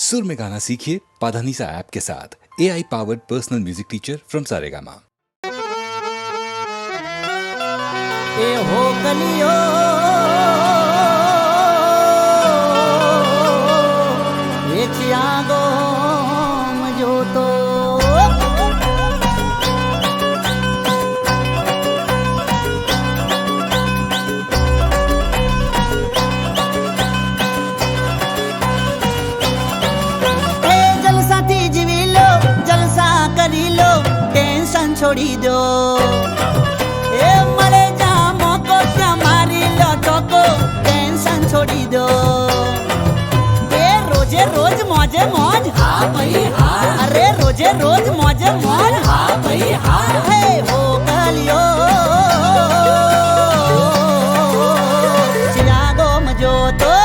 सुर में गाना सीखिए पाधानीसा ऐप के साथ। AI powered personal music teacher from Saregama. ए हो कलियो ये चियागो मजो तो टेंशन छोड़ी दो ए मरे जामो को क्या मारी लो तो टेंशन छोड़ी दो ए रोजे रोज मौजे मौज हाँ भाई हाँ अरे रोजे रोज मौजे मौज हाँ भाई हाँ हे हो कलियो चिरागो मजो तो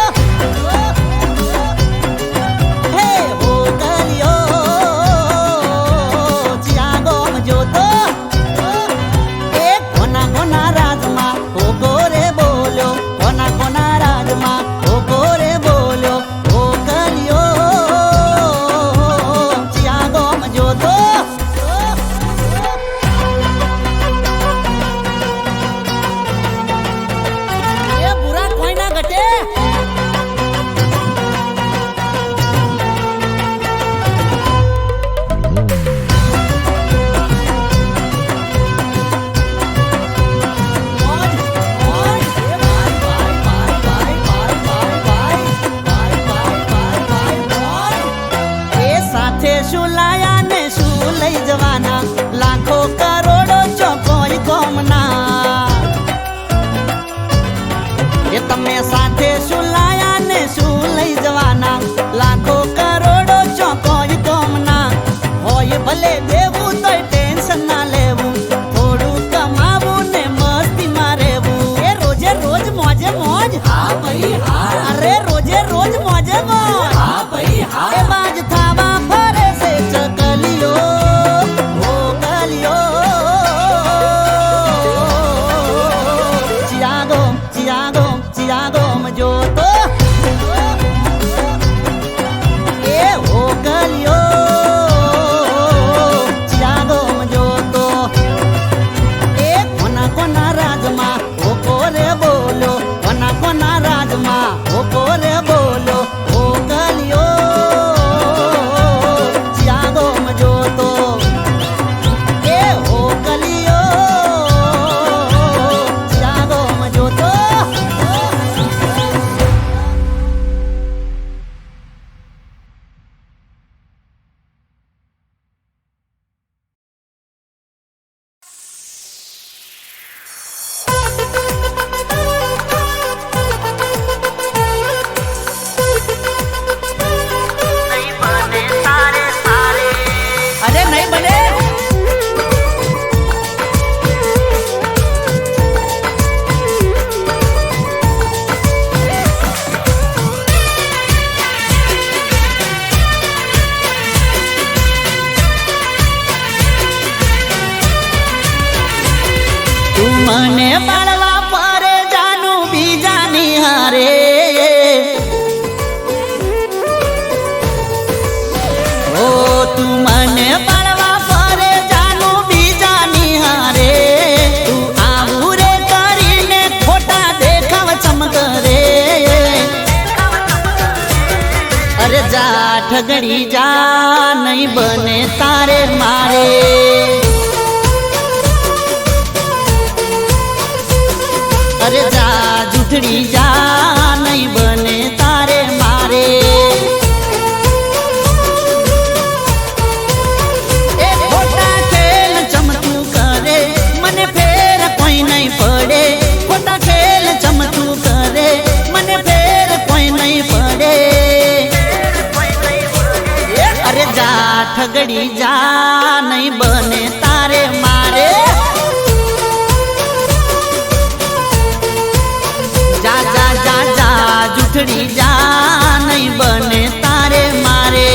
शुलाया ने शुलई जवाना लाखों करोड़ों चौकोई कोमना ये तमे साथे शुलाया ने शुलई जवाना लाखों करोड़ों चौकोई कोमना होय भले देवू तो टेंशन ना लेवू थोड़ू कमावू ने मस्ती मारेवू ये रोजे रोज मौजे मौज हाँ भाई हाँ अरे रोजे रोज मौजे मौज हाँ भाई हाँ ए बाज थावा मने बालवा परे जानू बीजा निहारे ओ तू मने बालवा परे जानू बीजा निहारे तू आहुरे करीने खोटा देखाव चमकरे अरे जा ठगड़ी जा नहीं बने तारे मारे अरे जा झूठड़ी जा नहीं बने तारे मारे एक खोटा खेल चमतू करे मने फेर कोई नहीं पड़े खोटा खेल चमतू करे मने फेर कोई नहीं पड़े अरे जा ठगड़ी जा नहीं बने तारे मारे जा जा जा जा झूठड़ी जा नहीं बने तारे मारे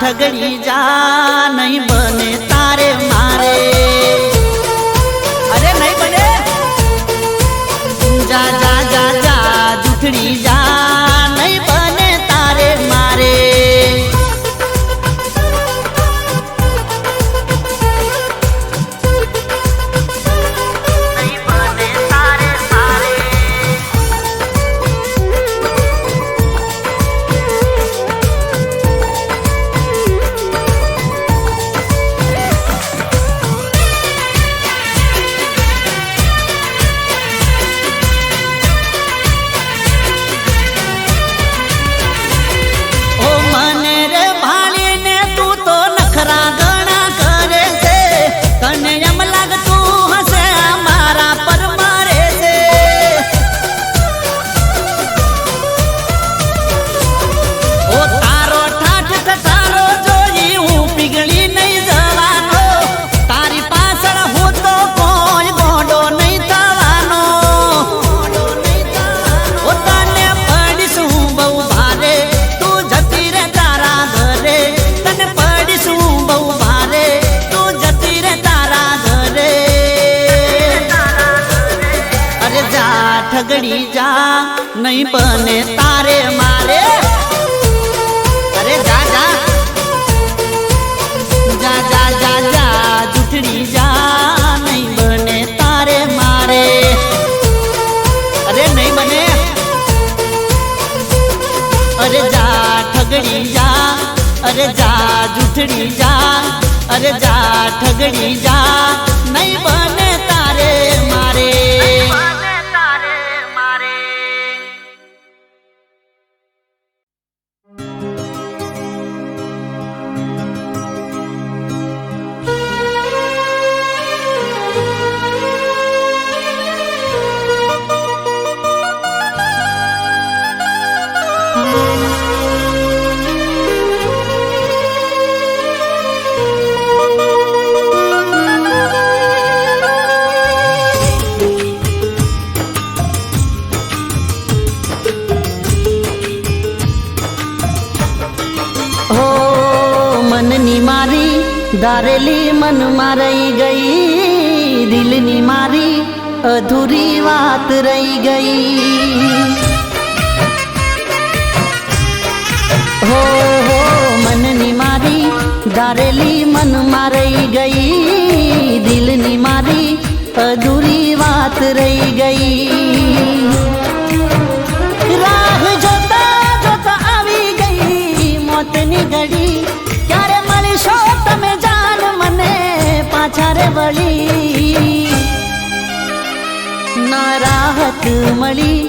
ઠગડી જા નહીં બને તારે મારે અરે નહીં બને જા જા જા જા જૂઠડી જા નહીં બને તારે મારે ઠગડી જા નહીં બને તારે મારે અરે જા જા જા જા જા જા જૂઠડી જા નહીં બને તારે મારે અરે નહીં બને અરે જા ઠગડી જા અરે જા જૂઠડી જા અરે જા ઠગડી જા નહીં બને તારે મારે ધારેલી મન રહી ગઈ દિલની મારી અધૂરી વાત રહી ગઈ હો હો મનની મારી ધારેલી મન રહી ગઈ દિલની મારી અધૂરી વાત રહી ગઈ રાહ જોતા જોતા આવી ગઈ મોતની ઘડી ક્યારે મળીશો તમે જાન મને પાછા રે વળી ના રાહત મળી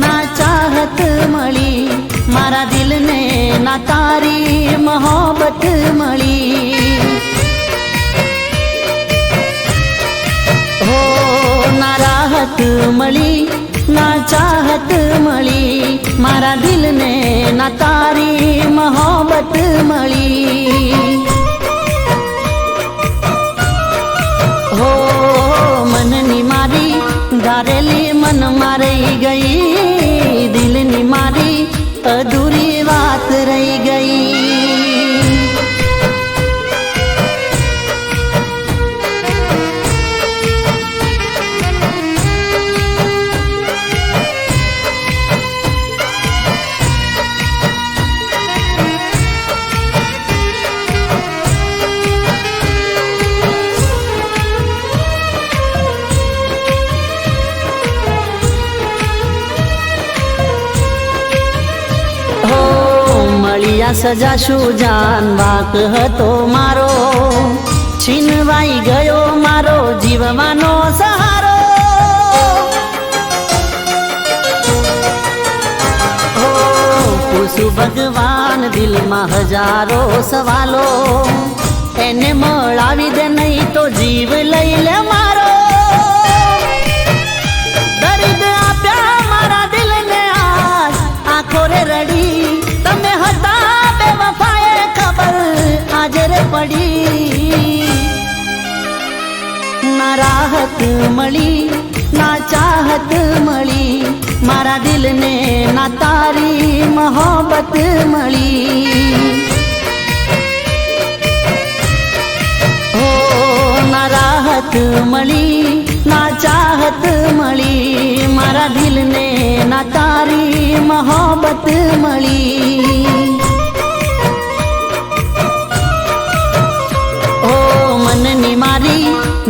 ના ચાહત મળી મારા દિલને ના તારી મોહબ્બત મળી હો ના રાહત મળી ના ચાહત મળી મારા દિલને ના તારી મોહબ્બત મળી હો મનની મારી ધારેલી મન રહી ગઈ દિલની મારી અધૂરી વાત રહી ગઈ સજાશું જાન વાક હતો મારો છીનવાઈ ગયો મારો જીવવાનો સહારો પૂછું ભગવાન દિલમાં હજારો સવાલો એને મળાવી દે નહીં તો જીવ લઈ લે મારો દર્દ આપ્યા મારા દિલને આજ આંખો રે રડી તમે હતા બેવફાએ ખબર આજે રે પડી ના રાહત મળી ના ચાહત મળી મારા દિલને ના તારી મોહબ્બત મળી ના રાહત મળી ના ચાહત મળી મારા દિલને ના તારી મોહબ્બત મળી ઓ મનની મારી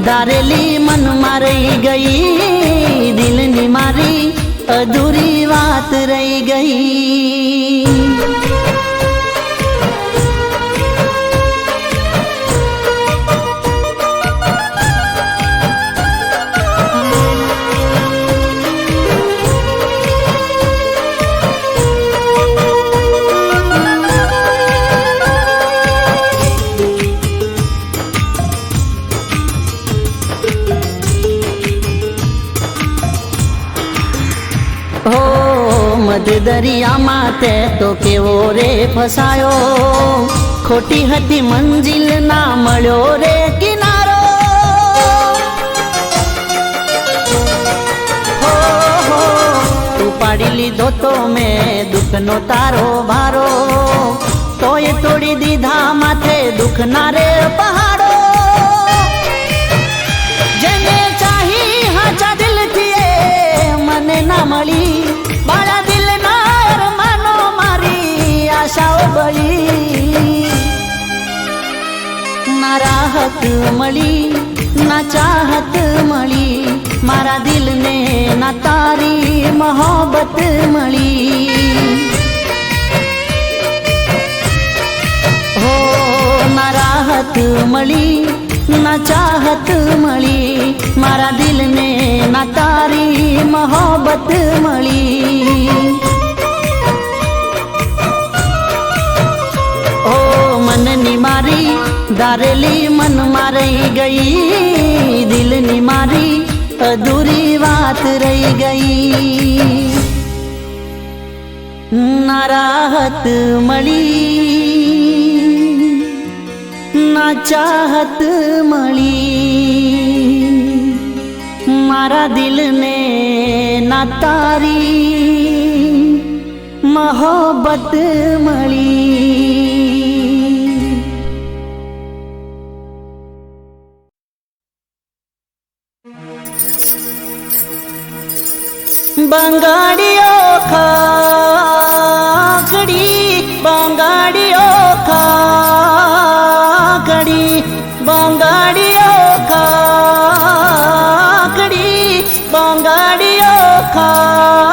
ધારેલી મન મારી ગઈ દિલની મારી અધૂરી વાત રહી ગઈ હો મધ દરિયામાં તે તો કેવો રે ફસાયો ખોટી હતી મંજિલ ના મળ્યો રે કિનારો હો હો ઉપાડી લીધો તો મેં દુઃખનો તારો ભારો તોય તોડી દીધા માથે દુઃખના રે પહાડો જેને ચાહી હાચા દિલથી મને ના મળી બાળા દિલ ના અરમાનો મારી આશાઓ બળી ના રાહત મળી ના ચાહત મળી મારા દિલને ના તારી મોહબ્બત મળી હો ના રાહત મળી ના ચાહત મળી મારા દિલને ના તારી મોહબ્બત મળી ઓ મનની મારી ધારેલી મન મારી ગઈ દિલની મારી અધૂરી વાત રહી ગઈ ના રાહત મળી ના ચાહત મળી મારા દિલને ના તારી મોહબ્બત મળી બંગાડીઓ ખાકડી બંગાડીઓ ખાકડી બંગાડીઓ ખાકડી બંગાડીઓ ખાકડી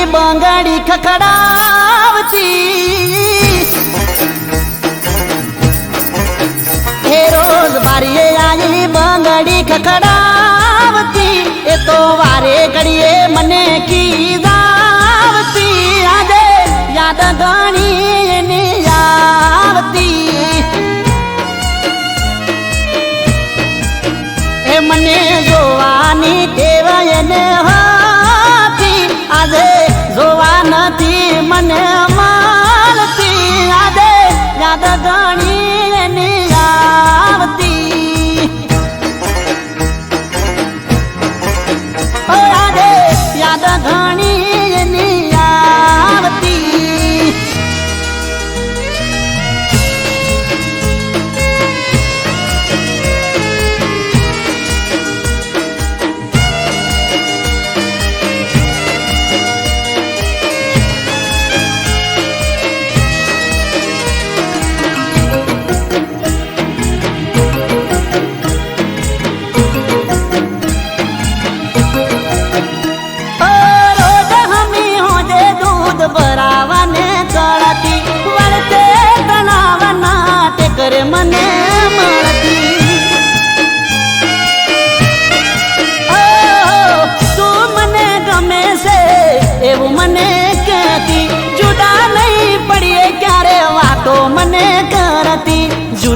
બંગાડી ખખડાવતી હે રોજ બારીએ આવી બંગાડી ખખડાવતી એ તો વારે ઘડીએ મને કીધાવતી આજે યાદ ઘણી એની આવતી એ મને જોવાની ટેવ એને હતી આજે જોવા નથી મને મળતી આજે યાદ ઘણી એની આવતી આજે યાદ ઘણી એની આવતી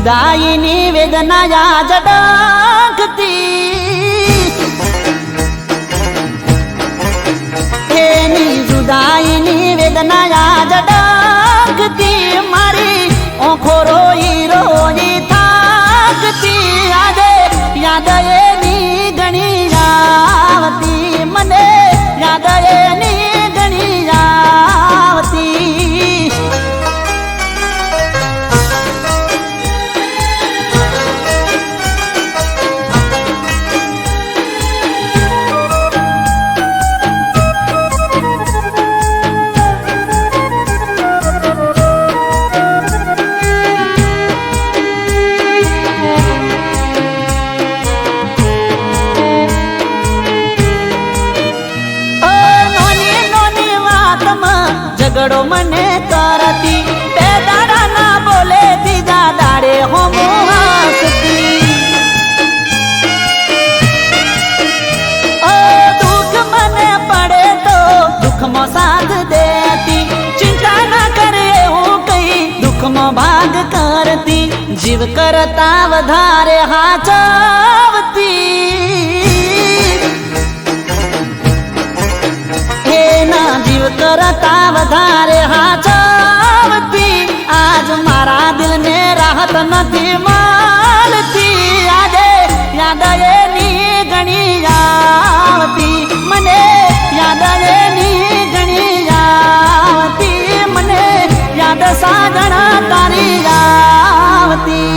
જુદાઈની વેદના યાદ ડખતી એની જુદાઈની વેદના યાદ ડખતી મારી ઓખો રોઈ રોઈ થાકતી યાદ એની ઘણી આવતી મને યાદ એની ઘણી આવતી ઝઘડો મને કરતી બે દાડા ના બોલે બીજા દાડે હોમ હસતી દુઃખ મને પડે તો દુઃખમાં સાથ દેતી ચિંતા ના કરે હું કઈ દુઃખમાં ભાગ કરતી જીવ કરતા વધારે હાચવતી જીવ કરતા વધારે હાચવતી આજ મારા દિલને રાહત નથી મળતી યાદ એની ઘણી આવતી મને યાદ એની ઘણી આવતી મને યાદ સાજણા તારી આવતી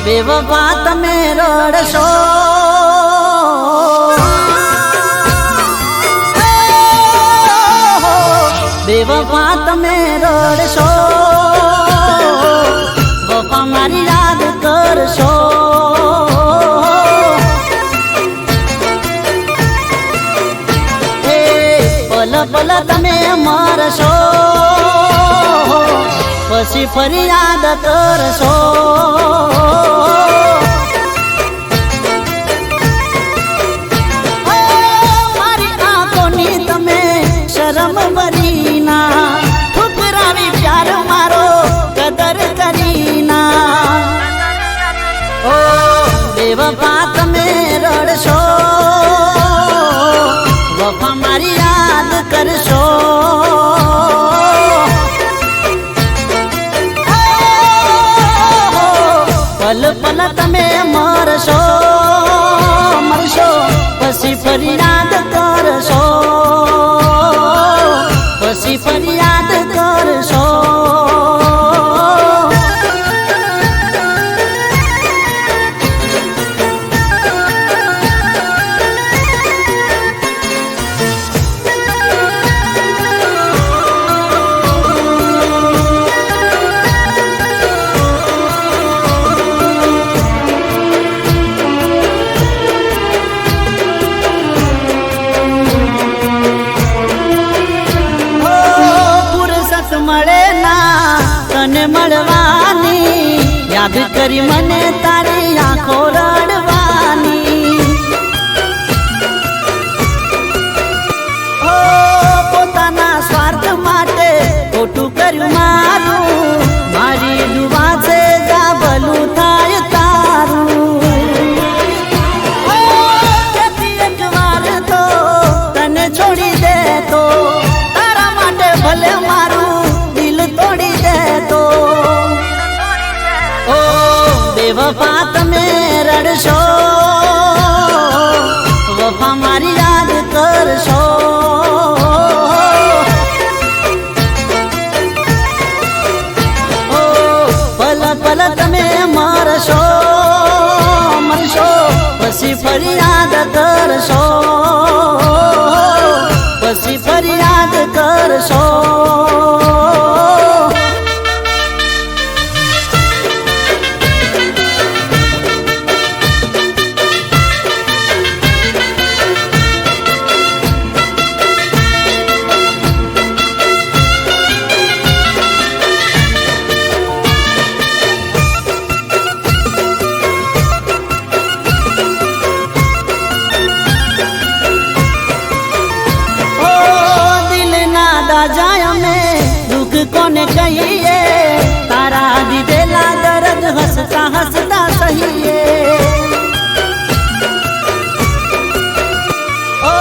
બેવફા તમે રડશો બેવફા તમે રડશો વફા મારી યાદ કરશો પલ પલ તમે મરશો પછી ફરિયાદ કરશો મારી આંખોની તમે શરમ ભરીના ઠુકરાવી પ્યાર મારો કદર કરીના ઓ બેવફા તમે રડશો વફા મારી યાદ કરશો પલ પલ તમે મરશો પછી ફરિયાદ કરશો પછી ફરિયાદ કરશો તને મળવાની યાદ કરી મને તારી આંખો રડવાની પોતાના સ્વાર્થ માટે ખોટું કર્યું મારું મારી ડૂબા છે જા ભલું થાય તારું એક વાર તો તને છોડી દે તો તારા માટે ભલે મારું દિલ તોડી દે તો ઓ બેવફા તમે રડશો વફા મારી યાદ કરશો ઓ પલ પલ તમે મરશો પછી ફરિયાદ કરશો પછી ફરિયાદ કરશો કોને કહીએ તારા દીધેલા દર્દ હસતા હસતા સહીએ ઓ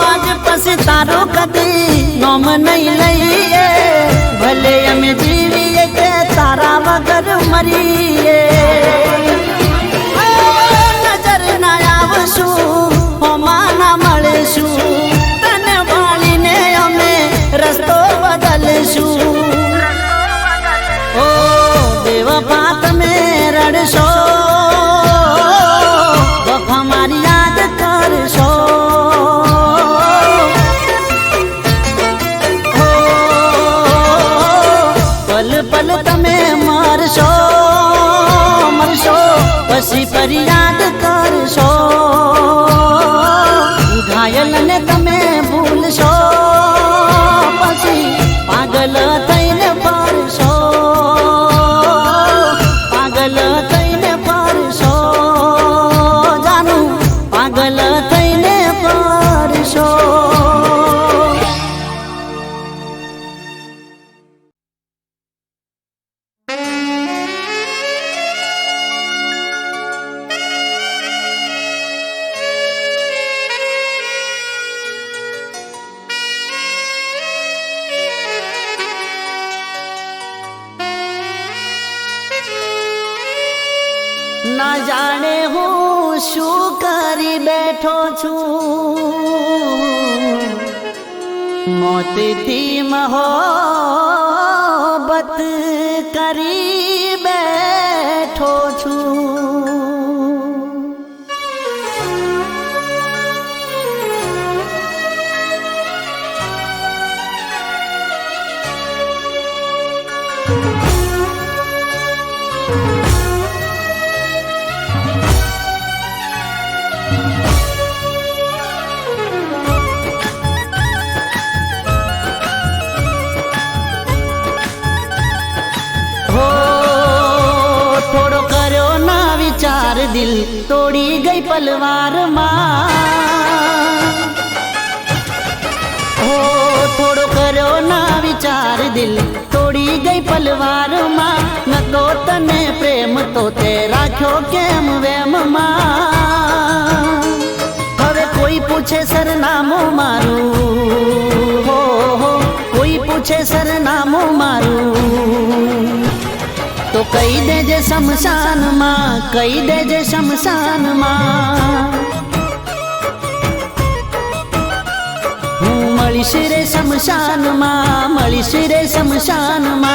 આજ પછી તારો કદી નોમ નહીં લઈએ ભલે અમે જીવીએ કે તારા વગર મરીએ નજર ના આવશું હોમાં ના મળીશું તને વાળીને અમે રસ્તો બદલશું ઓ બેવફા તમે રડશો વફા મારી યાદ કરશો પલ પલ તમે મરશો મરશો પછી ફરિયાદ કરશો ઘાયલને તમે ભૂલશો પછી પાગલ થઈને ફરશો પાગલ થઈને ફરશો જાનું પાગલ થઈને ફરશો ના જાણે હું શું કરી બેઠો છું મોતથી મોહબ્બત કરી બેઠો છું દિલ તોડી ગઈ પલવારમાં હો થોડો કર્યો ના વિચાર દિલ તોડી ગઈ પલવારમાં ન તો તને પ્રેમ તો તે રાખ્યો કેમ વેમમાં હવે કોઈ પૂછે સરનામું મારું હો કોઈ પૂછે સરનામું મારું તો કહી દેજે શમશાનમાં કહી દેજે શમશાનમાં હું મળીશ રે શમશાનમાં મળીશ રે શમશાનમાં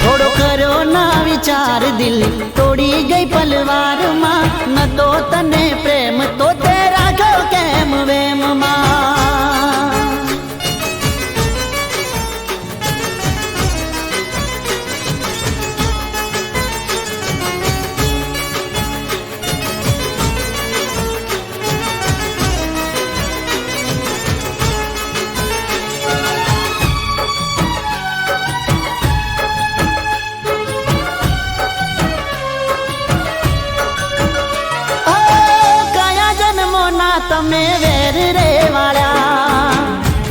થોડો કર્યો ના વિચાર દિલ તોડી ગઈ પલવારમાં ન તો તને પ્રેમ તો તે રાખ્યો કેમ વેમમાં તમે વેર રે વાળા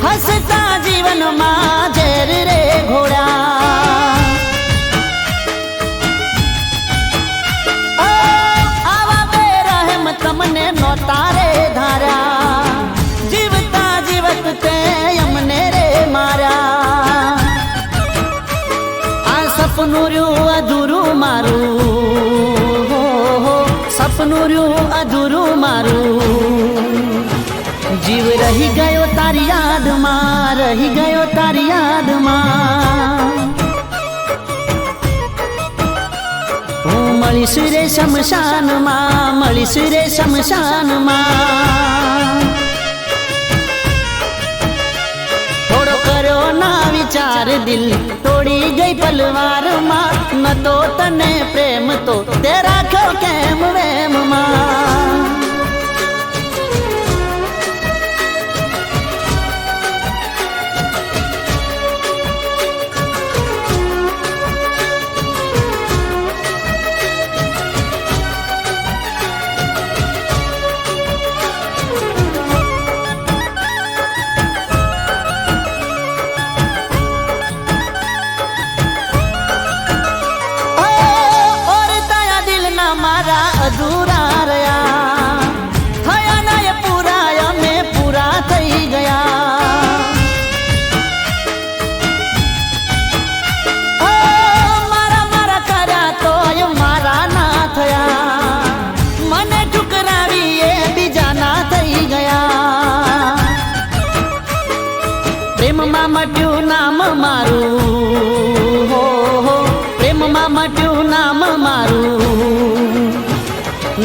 હસતા જીવનમાં ઝેર રે ઘોડા આવા બેરહેમ તમને નોતા રે ધાર્યા જીવતા જીવત તે અમને રે માર્યા આ સપનું રહ્યું અધૂરું મારું સપનું રહ્યું અધૂરું મારું જીવ રહી ગયો તારી યાદમાં રહી ગયો તારી યાદમાં હું મળીશ રે શમશાનમાં મળીશ રે શમશાનમાં થોડો કર્યો ના વિચાર દિલ તોડી ગઈ પલવારમાં ન તો તને પ્રેમ તો તે રાખ્યો કેમ વેમમાં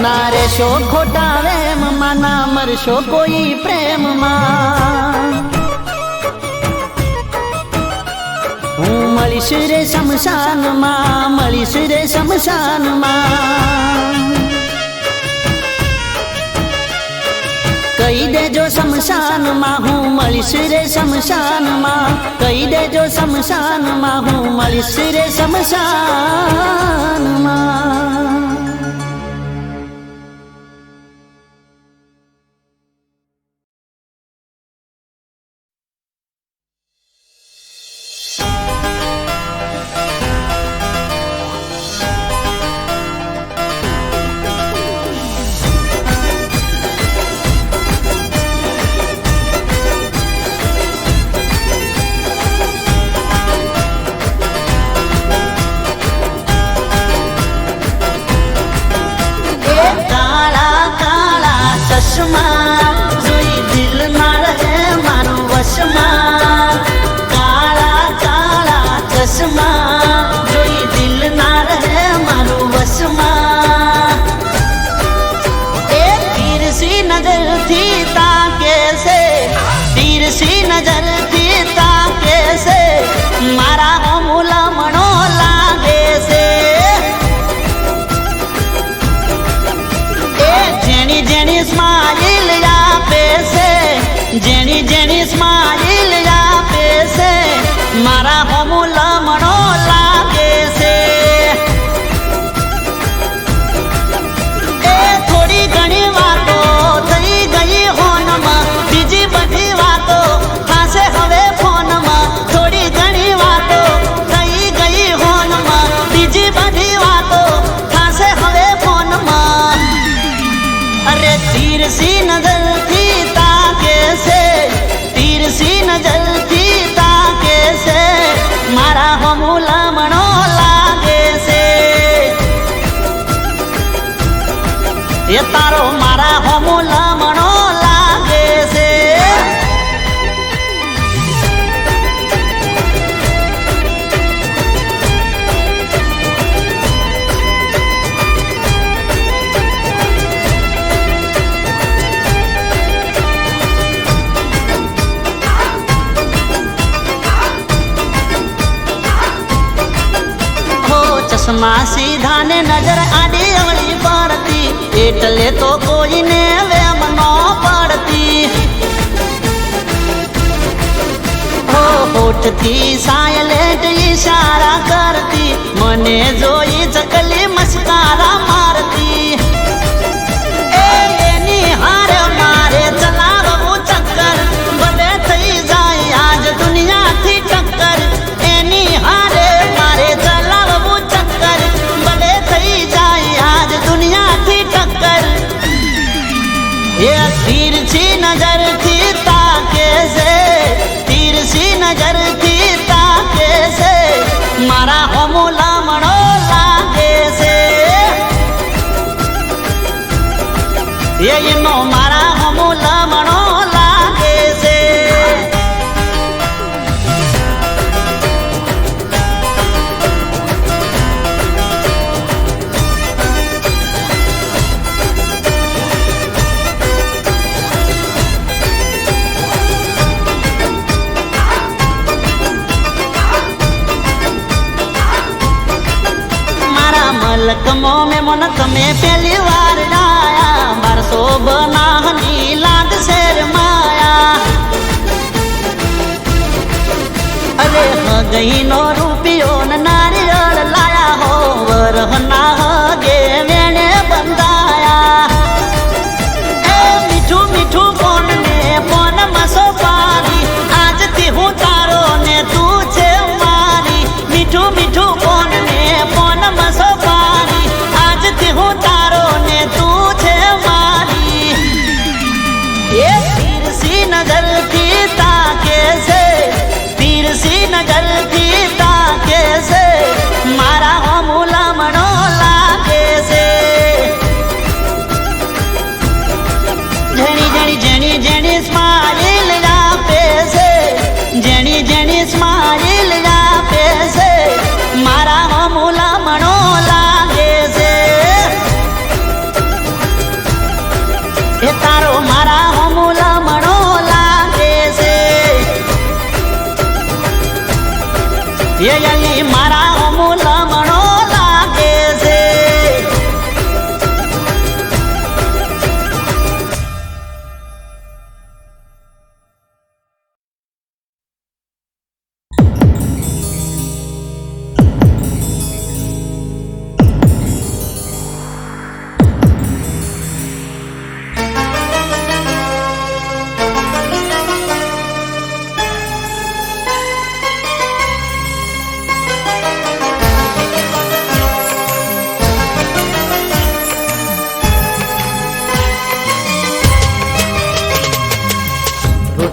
ના રેશો ખોટા વેમમાં, ના મરશો કોઈ પ્રેમમાં. હું મળીશ રે શમશાનમાં, મળીશ રે શમશાનમાં. કહી દેજો શમશાનમાં હું મળીશ રે શમશાનમાં, કહી દેજો શમશાનમાં હું મળીશ રે શમશાનમાં. જોઈ દિલ ના રહે મારું વશમાં, કાળા કાળા ચશ્મા જોઈ દિલ ના રહે મારું વશમાં. એ તીરસી નજરથી તાકે છે, તીરસી નજરથી તાકે છે, મારા અમૂલમણો લાગે છે. જેની જેની સ્માઈલ આપે છે, જેની જેની સ્માઈલ આપે છે, મારા અમૂલમણો લાગે છે. એ થોડી ઘણી વાતો થઈ ગઈ હોનમાં, બીજી બધી વાતો થશે હવે ફોનમાં. થોડી ઘણી વાતો થઈ ગઈ હોનમાં, બીજી બધી વાતો થશે હવે ફોનમાં. અરે તીરસી નજરથી તાકે છે, તીરસી નજરથી તાકે છે, મારા અમૂલમણો લાગે છે. એ તારો મારા અમૂલમણો લાગે છે. ચશ્મા સીધા ને નજર આડી અવળી પડતી, એટલે તો કોઈને વેમ ન પડતી. હોઠથી સાયલેન્ટ ઈશારા કરતી, મને જોઈ ચકલી મસ્કારા મારતી. એની હાર મારે ચલાવવું ચક્કર, ભલે થઈ જાય આજ દુનિયાથી ટક્કર. એની હારે મારે ચલાવવું ચક્કર, ભલે થઈ જાય આજ દુનિયાથી ટક્કર. એ તીરછી નજરથી તાકે છે, તીરછી નજરથી તાકે છે, મારા અમૂલમણો લાગે છે. એનો મારા અમૂલમણો લાગે છે. મલકમો મેં મન તમે પહેલી વાર આયા, 1200 બનાહની લાગ શેર માયા. અરે ગઈ નો રૂપિયો ને નારિયેળ લાયા હો, વરહના હગે વેણે બંધાયા. એ મીઠું મીઠું ફોન ને ફોન મસો પારી, આજથી હું તારો ને તું છે મારી. મીઠું મીઠું ફોન ને ફોન મસો પારી, આજથી હું તારો ને તું છે મારી. એ તીરસી નજરથી તાકે છે, તીરસી નજરથી તાકે છે, મારા અમૂલમણો લાગે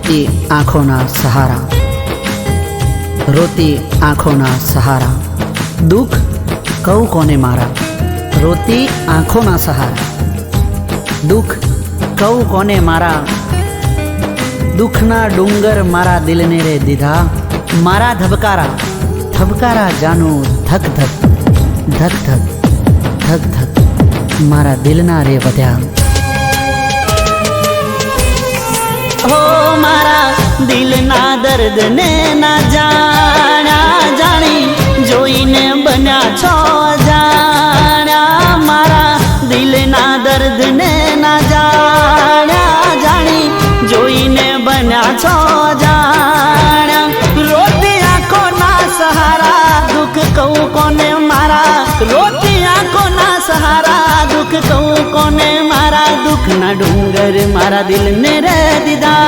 રોતી આંખોના સહારા, રોતી આંખોના સહારા, દુઃખ કહું કોને મારા. રોતી આંખોના સહારા, દુઃખ કહું કોને મારા. દુઃખના ડુંગર મારા દિલને રે દીધા, મારા ધબકારા ધબકારા જાનું ધક ધક ધક ધક ધક ધક મારા દિલના રે વધ્યા. હો મારા દિલના દર્દને ના જાણ્યા જાણી, જોઈને બન્યા છો જાણ્યા. મારા દિલના દર્દને ના જાણ્યા જાણી, જોઈને બન્યા છો જાણ્યા. રોતી આંખોના સહારા, દુઃખ કહું કોને મારા. રોતી આંખોના સહારા, દુઃખ કહું કોને મારા. દુઃખના ડુંગર મારા દિલને રે દીધા,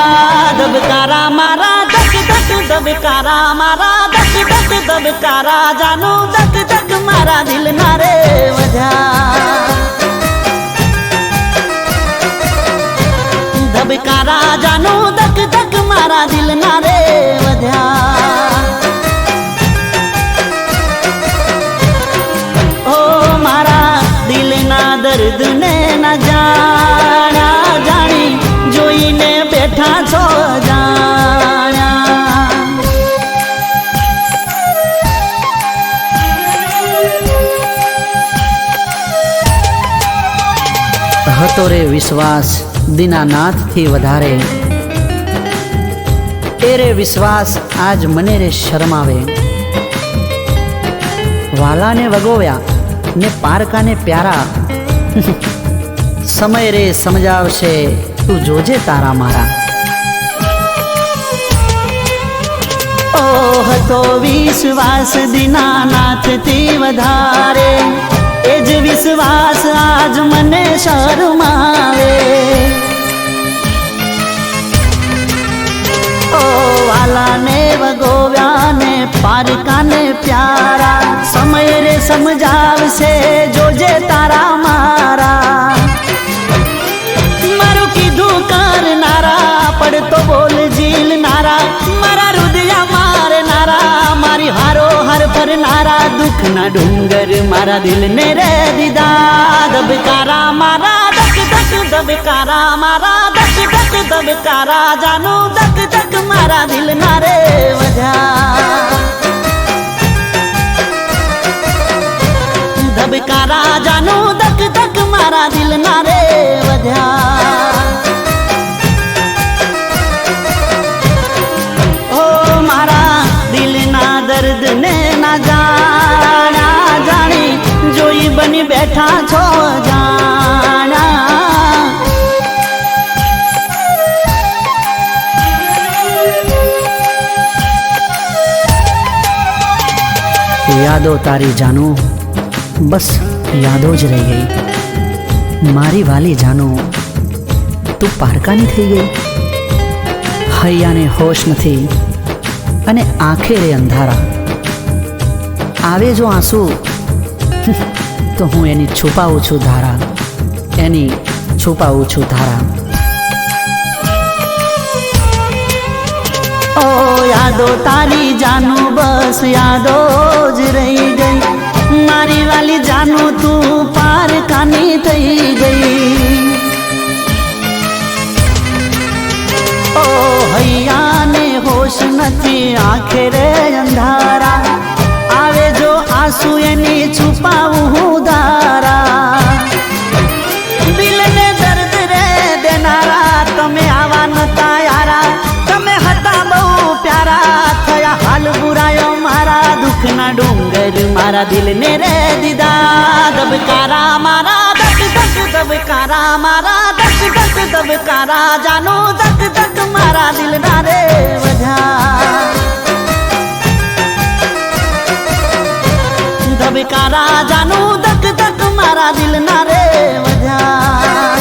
ધબકારા મારા ધક ધક ધબકારા મારા ધક ધક ધબકારા જાનું ધક ધક મારા દિલના રે વધ્યા. ધબકારા જાનું ધક ધક મારા દિલના રે વધ્યા. ઓ મારા દિલના દર્દને ના જાણ્યા જાણી, જોઈને બેઠા છો જાણ્યા. હતો રે વિશ્વાસ દીનાનાથથી વધારે, એ રે વિશ્વાસ આજ મને રે શરમાવે. વાલાને વગોવ્યા ને પારકાને પ્યારા, સમય રે સમજાવશે તું જોજે તારા મારા. ઓ હતો વિશ્વાસ દીનાનાથથી વધારે, એ જ વિશ્વાસ આજ મને શરમાવે. ઓ વાલાને વગોવ્યા ને પારકાને પ્યારા, સમય રે સમજાવશે જોજે તારા મારા. મારું કીધું કરનારા, પડતો બોલ ઝીલનારા, મારા હૃદય મારનારા, મારી હારો હર ફરનારા. દુઃખના ડુંગર મારા દિલને રે દીધા, ધબકારા મારા ધક ધક ધબકારા મારા ધક ધક ધબકારા જાનું ધક ધક મારા દિલના રે વધ્યા. ધબકારા જાનું ધક ધક મારા દિલના રે વધ્યા. ઓ મારા દિલના દર્દને ના જાણ્યા જાણી, જોઈ બની બેઠા છો જાણ્યા. યાદો તારી જાનું બસ યાદો જ રહી ગઈ. મારી વાલી જાનો તું પારકાની થઈ ગઈ. હૈયાને હોશ નથી અને આંખે રે અંધારા. આવે જો આંસુ તો હું એની છુપાવું છું ધારા, એની છુપાવું છું ધારા. ઓ યાદો તારી જાનું બસ યાદો જ રહી ગઈ. મારી વાલી જાનું તું પારકાની થઈ ગઈ. ઓ હૈયાને હોશ નથી આંખે રે અંધારા. આવે જો આંસુ એની છુપાવું હું ધારા. દિલને દર્દ રે દેનારા, તમે આવા નતા યારા. તમે હતા બહુ પ્યારા, થયા હાલ બુરાયો મારા. દુઃખના ડુંગર મારા દિલને રે દીધા, ધબકારા મારા ધક ધક ધબકારા મારા ધક ધક ધબકારા જાનો ધક ધક મારા દિલના રે વધ્યા. ધબકારા જાનો ધક ધક મારા દિલના રે વધ્યા.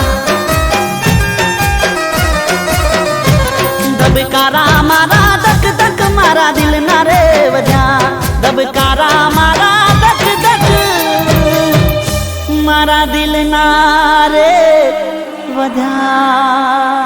ધબકારા મારા ધક ધક મારા દિલના રે વધ્યા. ધબકારા મારા ધક ધક મારા દિલના રે વધ્યા.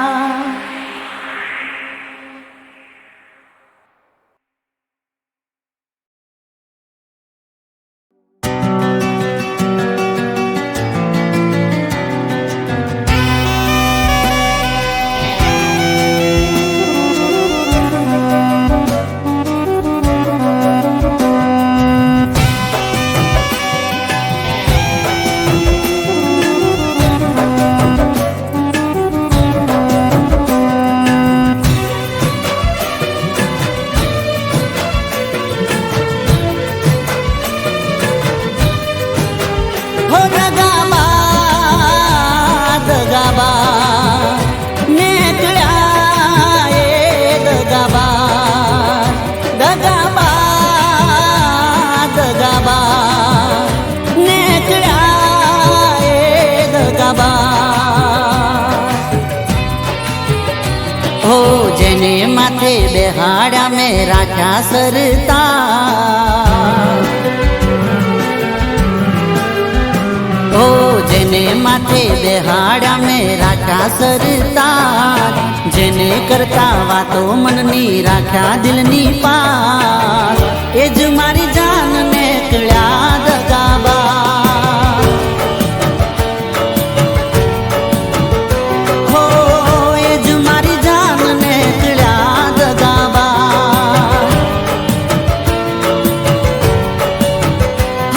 દગાબા હો જેને માથે બેહાડ્યા મેં રાખ્યા સરતાજ ઓ જેને માથે બેહાડ્યા મેં રાખ્યા સરતાજ જેને કરતા વાતો મનની રાખ્યા દિલની પાસ એ જ મારી જાન ને કળ્યા દગાબા હો એ જ મારી જાન ને કળ્યા દગાબા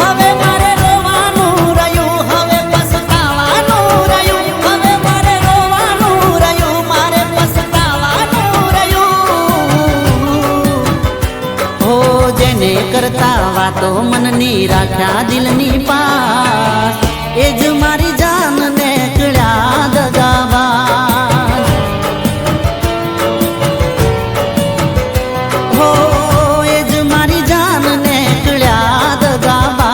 હવે મારે રોવાનું રહ્યું હવે પસ્તાવાનું રહ્યું હવે મારે રોવાનું રહ્યું મારે પસ્તાવાનું રહ્યું હો જેને કરતા વાતો મનની રાખ્યા દિલની પાસ એ જ મારી જાન ને કળ્યા દગાબા હો એ જ મારી જાન ને કળ્યા દગાબા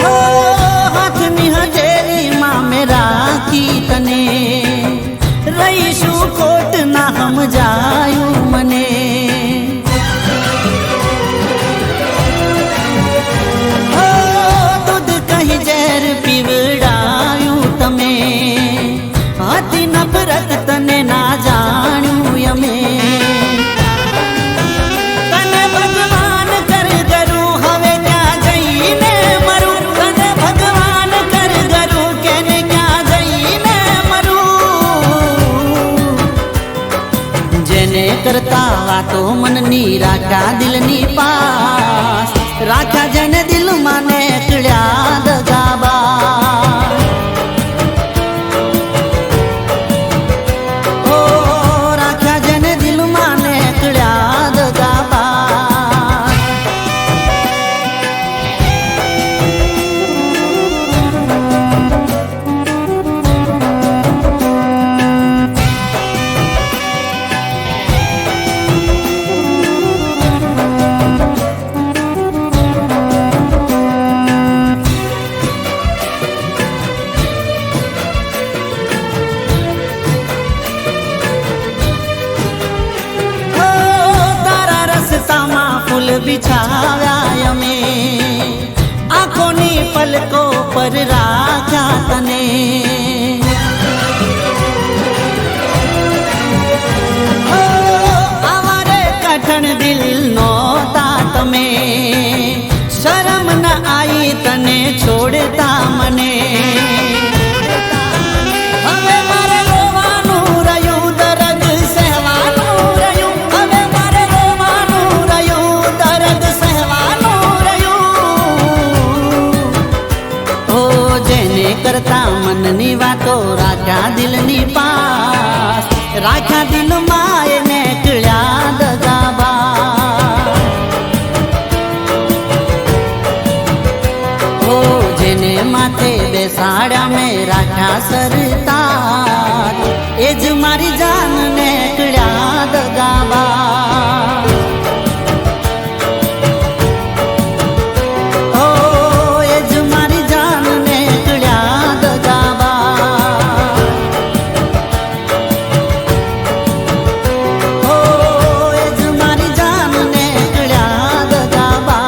ઓ હાથની હજેરીમાં મેં રાખી તને રહીશું ખોટ ના સમજાયું મને ઓ દૂધ કહી ઝેર પીવડાયું તમે હતી નફરત તને ના જાણ્યું અમે તને ભગવાન કર કરું હવે ક્યાં જઈને મરું તને ભગવાન કર કરું કેને ક્યાં જઈને મરું જેને કરતા વાતો મનની રાખ્યા દિલની પાસ રાખ્યા જેને દિલમાં ને કળ્યા દગાબા ઓ રાખ્યા જેને દિલમાં ને કળ્યા દગાબા ઓ તારા રસ્તામાં ફૂલ બિછાવ્યા અમે આંખોની પલકો પર રાખ્યા તને ઓ અમારે કઠણ દિલ નહોતા તમે શરમ ન આઈ તને છોડતા મને હવે મારે રોવાનું રહ્યું દર્દ સહેવાનું રહ્યું હવે મારે રોવાનું રહ્યું દર્દ સહેવાનું રહ્યું ઓ જેને કરતા મનની વાતો રાખ્યા દિલની પાસ રાખ્યા દિલમાં એને કળ્યા દગાબા ઓ જેને માથે બેસાડ્યા મેં રાખ્યા સરતાજ એ જ મારી જાન ને કળ્યા દગાબા ઓ એ જ મારી જાન ને કળ્યા દગાબા ઓ એ જ મારી જાન ને કળ્યા દગાબા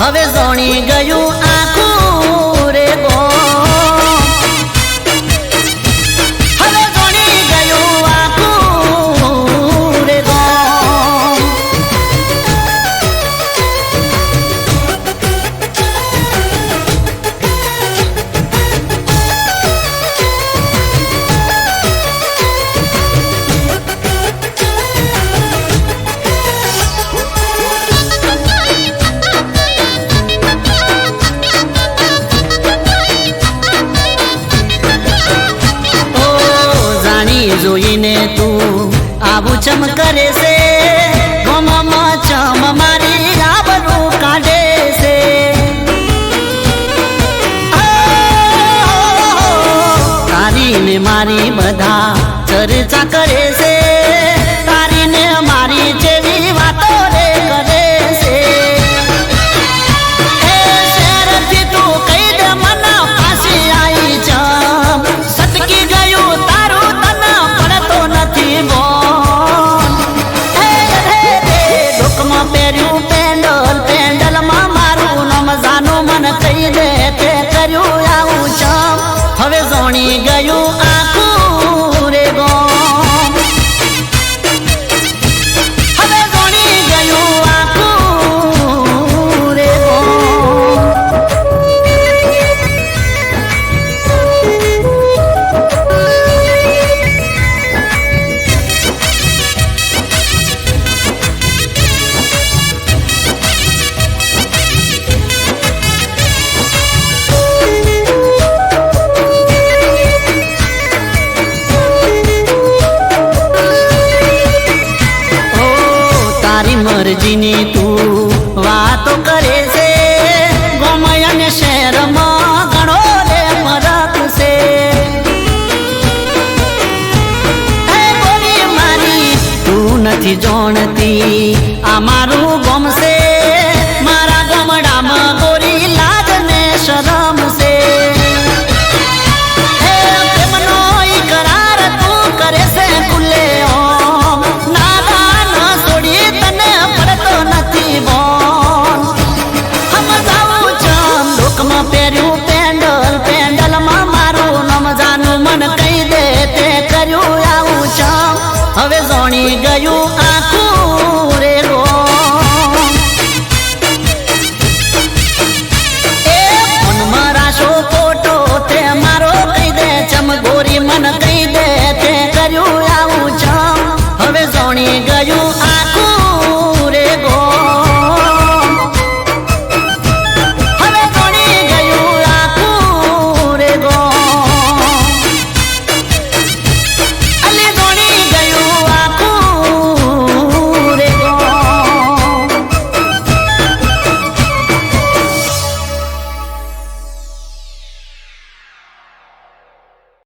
હવે જોણી ગયું આખું રે ગોમ, હવે જોણી ગયું આખું રે ગોમ. જોઈને તું આવું ચમ કરે છે, ગમમાં ચમ મારી આબરૂ કાઢે છે. તારી ને મારી બધા ચર્ચા કરે છે, તારી ને મારી જેવી વાતો રે કરે છે. એ શહેરથી તું કહી દે મને પાછી આવી ચમ, સટકી ગયું તારું પડતો નથી બોલ. ડોકમાં પહેર્યું પેન્ડલ, પેન્ડલમાં મારું નામ જાનું મને કહી દે તે કર્યું આવું ચમ. હવે જોણી ગયું આખું રે ગોમ, હવે જોણી ગયું આખું રે ગોમ. મરજીની તું વાતો કરે છે, ગોમય અને શહેરમાં ઘણો રે ફરક છે. હે ગોરી મારી તું નથી જાણતી આ મારું